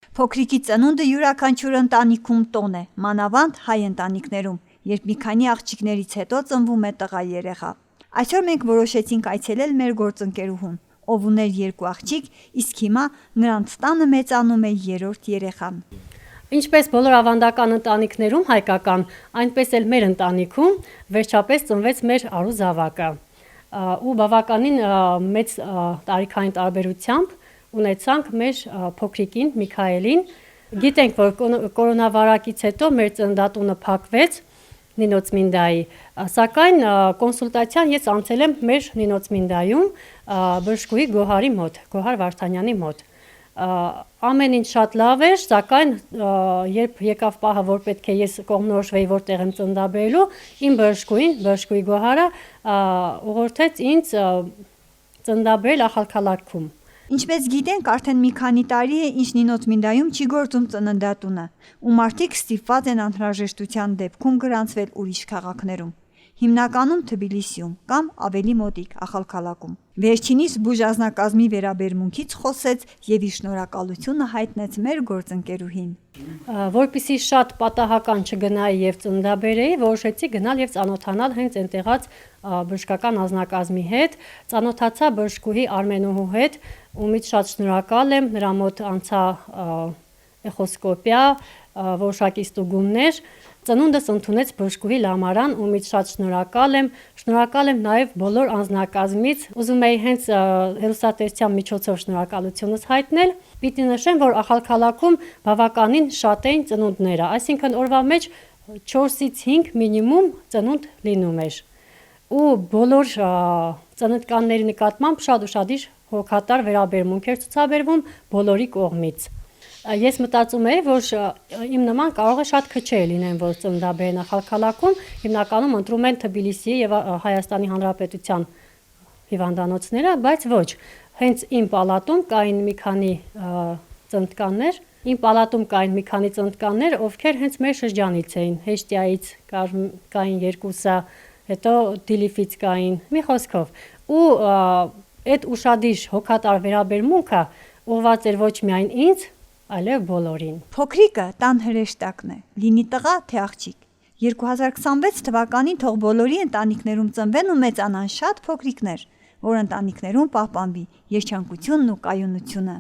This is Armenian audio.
Փոքրիկի ծնունդը յուրաքանչյուր ընտանիքում տոն է, մանավանդ հայ ընտանիքներում, երբ մի քանի աղջիկներից հետո ծնվում է տղա երեխա։ Այսօր մենք որոշեցինք այցելել մեր գործընկերուհուն, ով ուներ 2 աղջիկ, իսկ հիմա նրանց տանը մեծանում է 3-րդ երեխան։ Ինչպես բոլոր ավանդական ընտանիքներում հայկական, այնպես էլ մեր ընտանիքում վերջապես ծնվեց մեր արու զավակը։ Ու բավականին մեծ տարիքային տարբերությամբ ունեցանք մեր փոքրիկին Միքայելին։ Գիտենք, որ կորոնավարակից հետո մեր ծննդատունը փակվեց Նինոցմինդայի, սակայն կոնսուլտացիան ես անցել եմ մեր Նինոցմինդայում բժշկուհի Գոհարի մոտ, Գոհար Վարդանյանի մոտ։ Ամեն ինչ շատ լավ էր, սակայն երբ եկավ պահը, որ պետք է ես կողմնորոշվեի որտեղ եմ ծննդաբերելու, իմ բժշկուհի Գոհարը ուղղորդեց ինձ ծննդաբերել Ախալքալաքում։ Ինչպես գիտենք, արդեն մի քանի տարի է, ինչ Նինոցմինդայում չի գործում ծննդատունը, ու մարդիկ ստիպված են անհրաժեշտության դեպքում գրանցվել ուրիշ քաղաքներում, հիմնականում Թբիլիսիում կամ ավելի մոտիկ Ախալքալաքում։ Վերջինիս բուժանձնակազմի վերաբերմունքից խոսեց եւ իր շնորհակալությունը հայտնեց մեր գործընկերուհին։ Որպեսզի շատ պատահական չգնայի եւ ծննդաբերեի, որոշեցի գնալ եւ ծանոթանալ հենց այնտեղած բժշկական անձնակազմի հետ, ծանոթացա բժշկուհի Արմենուհու հետ, ումից շատ շնորհակալ եմ, նրա մոտ անցա էխոսկոպիա, որոշակի ստուգումներ, ծնունդս ընդունեց բժշկուհի Լամարան, ումից շատ շնորհակալ եմ նաև բոլոր անձնակազմից, ուզում էի հենց հեռուստատեսության միջոցով շնորհակալությունս հայտնել։ Պիտի նշեմ, որ Ախալքալաքում բավականին շատ էին ծնունդները, այսինքն օրվա մեջ 4-ից 5 մինիմում ծնունդ լինում էր։ Ու բոլոր ծննդկանների նկատմամբ շատ ուշադիր հոգատար վերաբերմունք էր ցուցաբերվում բոլորի կողմից։ Ես մտածում էի, որ իմ նման կարող է շատ քչեր լինեն, որ ծննդաբերեն Ախալքալաքում, հիմնականում ընտրում են Թբիլիսիի եւ Հայաստանի Հանրապետության հիվանդանոցները, բայց ոչ, հենց իմ պալատում կային մի քանի ծննդկաններ, ովքեր հենց մեր շրջանից էին, Հեշտիայից կային 2-ը, հետո Դիլիֆից կային, մի խոսքով։ Ու այդ ուշադիր հոգատար վերաբերմունքը ուղղված էր ոչ միայն ինձ, այլև բոլորին։ Փոքրիկը տան հրեշտակն է, լինի տղա թե աղջիկ։ 2026 թվականին թող բոլորի ընտանիքներում ծնվեն ու մեծանան շատ փոքրիկներ, որ ընտանիքներում պահպանվի երջանկությունն ու կայունությունը։